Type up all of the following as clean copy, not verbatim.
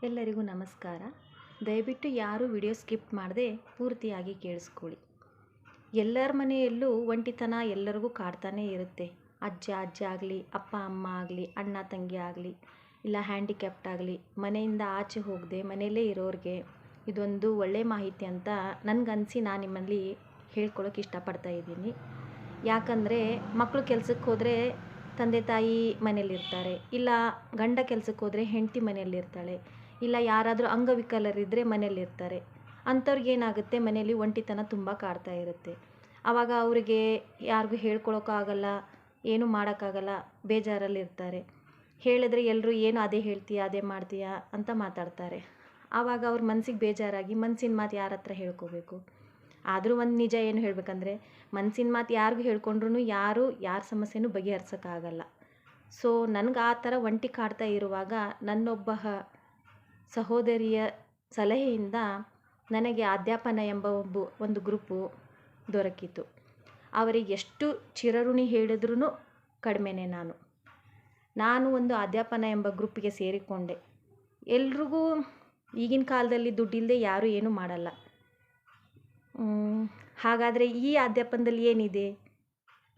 ಎಲ್ಲರಿಗೂ ನಮಸ್ಕಾರ. ದಯವಿಟ್ಟು ಯಾರೂ ವಿಡಿಯೋ ಸ್ಕಿಪ್ ಮಾಡದೆ ಪೂರ್ತಿಯಾಗಿ ಕೇಳಿಸ್ಕೊಳ್ಳಿ. ಎಲ್ಲರ ಮನೆಯಲ್ಲೂ ಒಂಟಿತನ ಎಲ್ಲರಿಗೂ ಕಾಡ್ತಾನೇ ಇರುತ್ತೆ. ಅಜ್ಜ ಆಗಲಿ, ಅಪ್ಪ ಅಮ್ಮ ಆಗಲಿ, ಅಣ್ಣ ತಂಗಿ ಆಗಲಿ, ಇಲ್ಲ ಹ್ಯಾಂಡಿಕ್ಯಾಪ್ಟ್ ಆಗಲಿ, ಮನೆಯಿಂದ ಆಚೆ ಹೋಗದೆ ಮನೆಯಲ್ಲೇ ಇರೋರಿಗೆ ಇದೊಂದು ಒಳ್ಳೆಯ ಮಾಹಿತಿ ಅಂತ ನನಗನ್ಸಿ ನಾನು ನಿಮ್ಮಲ್ಲಿ ಹೇಳ್ಕೊಳ್ಳೋಕೆ ಇಷ್ಟಪಡ್ತಾ ಇದ್ದೀನಿ. ಯಾಕಂದರೆ ಮಕ್ಕಳು ಕೆಲಸಕ್ಕೆ ಹೋದರೆ ತಂದೆ ತಾಯಿ ಮನೇಲಿರ್ತಾರೆ, ಇಲ್ಲ ಗಂಡ ಕೆಲಸಕ್ಕೆ ಹೋದರೆ ಹೆಂಡತಿ ಮನೆಯಲ್ಲಿರ್ತಾಳೆ, ಇಲ್ಲ ಯಾರಾದರೂ ಅಂಗವಿಕಲರಿದ್ದರೆ ಮನೇಲಿರ್ತಾರೆ. ಅಂಥವ್ರಿಗೆ ಏನಾಗುತ್ತೆ, ಮನೇಲಿ ಒಂಟಿತನ ತುಂಬ ಕಾಡ್ತಾ ಇರುತ್ತೆ. ಆವಾಗ ಅವರಿಗೆ ಯಾರಿಗೂ ಹೇಳ್ಕೊಳೋಕ್ಕಾಗಲ್ಲ, ಏನೂ ಮಾಡೋಕ್ಕಾಗಲ್ಲ, ಬೇಜಾರಲ್ಲಿರ್ತಾರೆ. ಹೇಳಿದ್ರೆ ಎಲ್ಲರೂ ಏನು ಅದೇ ಹೇಳ್ತೀಯ, ಅದೇ ಮಾಡ್ತೀಯ ಅಂತ ಮಾತಾಡ್ತಾರೆ. ಆವಾಗ ಅವ್ರ ಮನಸ್ಸಿಗೆ ಬೇಜಾರಾಗಿ ಮನಸ್ಸಿನ ಮಾತು ಯಾರ ಹತ್ರ ಹೇಳ್ಕೋಬೇಕು. ಆದರೂ ಒಂದು ನಿಜ ಏನು ಹೇಳಬೇಕಂದ್ರೆ, ಮನಸ್ಸಿನ ಮಾತು ಯಾರಿಗೂ ಹೇಳ್ಕೊಂಡ್ರೂ ಯಾರ ಸಮಸ್ಯೆನೂ ಬಗೆಹರಿಸೋಕ್ಕಾಗಲ್ಲ. ಸೊ ನನಗೆ ಆ ಥರ ಒಂಟಿ ಕಾಡ್ತಾ ಇರುವಾಗ ನನ್ನೊಬ್ಬ ಸಹೋದರಿಯ ಸಲಹೆಯಿಂದ ನನಗೆ ಅಧ್ಯಾಪನ ಎಂಬ ಒಂದು ಗ್ರೂಪು ದೊರಕಿತು. ಅವರಿಗೆ ಎಷ್ಟು ಚಿರಋಣಿ ಹೇಳಿದ್ರೂ ಕಡಿಮೆನೇ. ನಾನು ಒಂದು ಅಧ್ಯಾಪನ ಎಂಬ ಗ್ರೂಪಿಗೆ ಸೇರಿಕೊಂಡೆ. ಎಲ್ರಿಗೂ ಈಗಿನ ಕಾಲದಲ್ಲಿ ದುಡ್ಡಿಲ್ಲದೆ ಯಾರೂ ಏನೂ ಮಾಡಲ್ಲ. ಹಾಗಾದರೆ ಈ ಅಧ್ಯಾಪನದಲ್ಲಿ ಏನಿದೆ,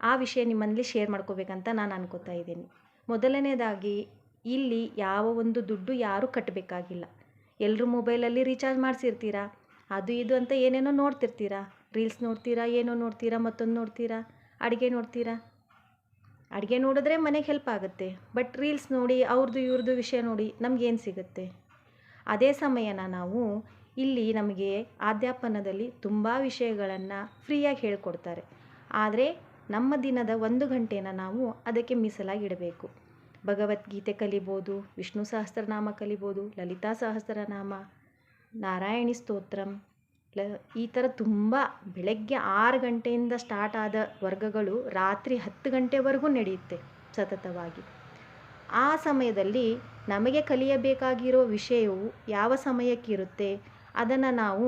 ಆ ವಿಷಯ ನಿಮ್ಮಲ್ಲಿ ಶೇರ್ ಮಾಡ್ಕೋಬೇಕಂತ ನಾನು ಅನ್ಕೋತಾ ಇದ್ದೀನಿ. ಮೊದಲನೇದಾಗಿ ಇಲ್ಲಿ ಯಾವ ಒಂದು ದುಡ್ಡು ಯಾರೂ ಕಟ್ಟಬೇಕಾಗಿಲ್ಲ. ಎಲ್ಲರೂ ಮೊಬೈಲಲ್ಲಿ ರೀಚಾರ್ಜ್ ಮಾಡಿಸಿರ್ತೀರಾ, ಅದು ಇದು ಅಂತ ಏನೇನೋ ನೋಡ್ತಿರ್ತೀರಾ, ರೀಲ್ಸ್ ನೋಡ್ತೀರಾ, ಏನೋ ನೋಡ್ತೀರಾ, ಮತ್ತೊಂದು ನೋಡ್ತೀರಾ, ಅಡುಗೆ ನೋಡ್ತೀರಾ. ಅಡುಗೆ ನೋಡಿದ್ರೆ ಮನೆಗೆ ಹೆಲ್ಪ್ ಆಗುತ್ತೆ, ಬಟ್ ರೀಲ್ಸ್ ನೋಡಿ ಅವ್ರದ್ದು ಇವ್ರದ್ದು ವಿಷಯ ನೋಡಿ ನಮಗೇನು ಸಿಗುತ್ತೆ. ಅದೇ ಸಮಯನ ನಾವು ಇಲ್ಲಿ ನಮಗೆ ಅಧ್ಯಾಪನದಲ್ಲಿ ತುಂಬ ವಿಷಯಗಳನ್ನು ಫ್ರೀಯಾಗಿ ಹೇಳ್ಕೊಡ್ತಾರೆ. ಆದರೆ ನಮ್ಮ ದಿನದ 1 ಗಂಟೆನ ನಾವು ಅದಕ್ಕೆ ಮೀಸಲಾಗಿ ಇಡಬೇಕು. ಭಗವದ್ಗೀತೆ ಕಲಿಬೋದು, ವಿಷ್ಣು ಸಹಸ್ರನಾಮ ಕಲಿಬೋದು, ಲಲಿತಾ ಸಹಸ್ರನಾಮ, ನಾರಾಯಣಿ ಸ್ತೋತ್ರಂ, ಈ ಥರ ತುಂಬ ಬೆಳಗ್ಗೆ 6 ಗಂಟೆಯಿಂದ ಸ್ಟಾರ್ಟ್ ಆದ ವರ್ಗಗಳು ರಾತ್ರಿ 10 ಗಂಟೆವರೆಗೂ ನಡೆಯುತ್ತೆ ಸತತವಾಗಿ. ಆ ಸಮಯದಲ್ಲಿ ನಮಗೆ ಕಲಿಯಬೇಕಾಗಿರೋ ವಿಷಯವು ಯಾವ ಸಮಯಕ್ಕಿರುತ್ತೆ ಅದನ್ನು ನಾವು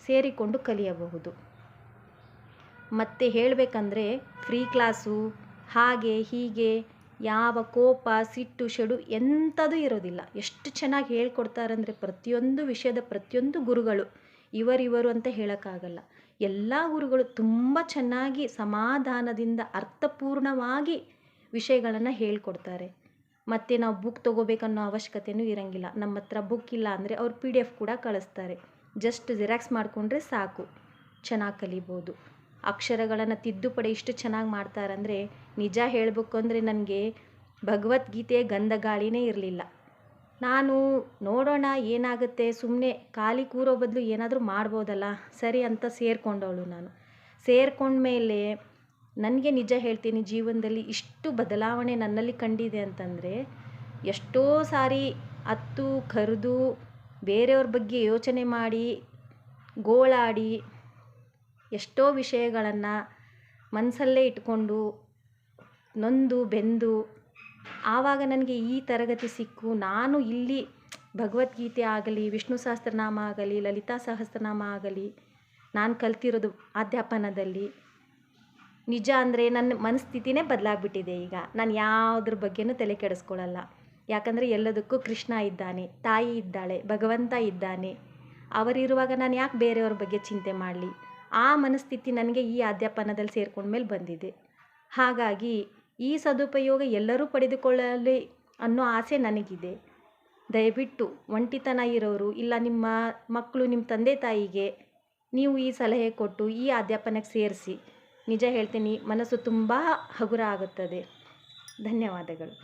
ಸೇರಿಕೊಂಡು ಕಲಿಯಬಹುದು. ಮತ್ತು ಹೇಳಬೇಕಂದ್ರೆ ಫ್ರೀ ಕ್ಲಾಸು ಹಾಗೆ ಹೀಗೆ ಯಾವ ಕೋಪ ಸಿಟ್ಟು ಶೆಡು ಎಂಥದೂ ಇರೋದಿಲ್ಲ. ಎಷ್ಟು ಚೆನ್ನಾಗಿ ಹೇಳ್ಕೊಡ್ತಾರಂದರೆ ಪ್ರತಿಯೊಂದು ವಿಷಯದ ಪ್ರತಿಯೊಂದು ಗುರುಗಳು ಇವರು ಅಂತ ಹೇಳೋಕ್ಕಾಗಲ್ಲ. ಎಲ್ಲ ಗುರುಗಳು ತುಂಬ ಚೆನ್ನಾಗಿ ಸಮಾಧಾನದಿಂದ ಅರ್ಥಪೂರ್ಣವಾಗಿ ವಿಷಯಗಳನ್ನು ಹೇಳ್ಕೊಡ್ತಾರೆ. ಮತ್ತು ನಾವು ಬುಕ್ ತೊಗೋಬೇಕನ್ನೋ ಅವಶ್ಯಕತೆಯೂ ಇರೋಂಗಿಲ್ಲ. ನಮ್ಮ ಹತ್ರ ಬುಕ್ ಇಲ್ಲ ಅಂದರೆ ಅವ್ರು PDF ಕೂಡ ಕಳಿಸ್ತಾರೆ. ಜಸ್ಟ್ ಜೆರಾಕ್ಸ್ ಮಾಡಿಕೊಂಡ್ರೆ ಸಾಕು, ಚೆನ್ನಾಗಿ ಕಲಿಬೋದು. ಅಕ್ಷರಗಳನ್ನು ತಿದ್ದುಪಡಿ ಇಷ್ಟು ಚೆನ್ನಾಗಿ ಮಾಡ್ತಾರಂದರೆ ನಿಜ ಹೇಳಬೇಕು ಅಂದರೆ ನನಗೆ ಭಗವದ್ಗೀತೆಯ ಗಂಧ ಗಾಳಿನೇ ಇರಲಿಲ್ಲ. ನಾನು ನೋಡೋಣ ಏನಾಗುತ್ತೆ, ಸುಮ್ಮನೆ ಖಾಲಿ ಕೂರೋ ಬದಲು ಏನಾದರೂ ಮಾಡ್ಬೋದಲ್ಲ ಸರಿ ಅಂತ ಸೇರಿಕೊಂಡವಳು. ನಾನು ಸೇರ್ಕೊಂಡ್ಮೇಲೆ ನನಗೆ ನಿಜ ಹೇಳ್ತೀನಿ, ಜೀವನದಲ್ಲಿ ಇಷ್ಟು ಬದಲಾವಣೆ ನನ್ನಲ್ಲಿ ಕಂಡಿದೆ ಅಂತಂದರೆ, ಎಷ್ಟೋ ಸಾರಿ ಅತ್ತು ಕರೆದು ಬೇರೆಯವ್ರ ಬಗ್ಗೆ ಯೋಚನೆ ಮಾಡಿ ಗೋಳಾಡಿ ಎಷ್ಟೋ ವಿಷಯಗಳನ್ನು ಮನಸ್ಸಲ್ಲೇ ಇಟ್ಕೊಂಡು ನೊಂದು ಬೆಂದು ಆವಾಗ ನನಗೆ ಈ ತರಗತಿ ಸಿಕ್ಕು. ನಾನು ಇಲ್ಲಿ ಭಗವದ್ಗೀತೆ ಆಗಲಿ, ವಿಷ್ಣು ಸಹಸ್ರನಾಮ ಆಗಲಿ, ಲಲಿತಾ ಸಹಸ್ರನಾಮ ಆಗಲಿ ನಾನು ಕಲ್ತಿರೋದು ಅಧ್ಯಾಪನದಲ್ಲಿ. ನಿಜ ಅಂದರೆ ನನ್ನ ಮನಸ್ಥಿತಿನೇ ಬದಲಾಗ್ಬಿಟ್ಟಿದೆ. ಈಗ ನಾನು ಯಾವುದ್ರ ಬಗ್ಗೆನೂ ತಲೆ ಕೆಡಿಸ್ಕೊಳ್ಳಲ್ಲ. ಯಾಕಂದರೆ ಎಲ್ಲದಕ್ಕೂ ಕೃಷ್ಣ ಇದ್ದಾನೆ, ತಾಯಿ ಇದ್ದಾಳೆ, ಭಗವಂತ ಇದ್ದಾನೆ. ಅವರಿರುವಾಗ ನಾನು ಯಾಕೆ ಬೇರೆಯವ್ರ ಬಗ್ಗೆ ಚಿಂತೆ ಮಾಡಲಿ. ಆ ಮನಸ್ಥಿತಿ ನನಗೆ ಈ ಅಧ್ಯಾಪನದಲ್ಲಿ ಸೇರ್ಕೊಂಡ್ಮೇಲೆ ಬಂದಿದೆ. ಹಾಗಾಗಿ ಈ ಸದುಪಯೋಗ ಎಲ್ಲರೂ ಪಡೆದುಕೊಳ್ಳಲಿ ಅನ್ನೋ ಆಸೆ ನನಗಿದೆ. ದಯವಿಟ್ಟು ಒಂಟಿತನ ಇರೋರು ಇಲ್ಲ ನಿಮ್ಮ ಮಕ್ಕಳು ನಿಮ್ಮ ತಂದೆ ತಾಯಿಗೆ ನೀವು ಈ ಸಲಹೆ ಕೊಟ್ಟು ಈ ಅಧ್ಯಾಪನಕ್ಕೆ ಸೇರಿಸಿ. ನಿಜ ಹೇಳ್ತೀನಿ, ಮನಸ್ಸು ತುಂಬ ಹಗುರ ಆಗುತ್ತದೆ. ಧನ್ಯವಾದಗಳು.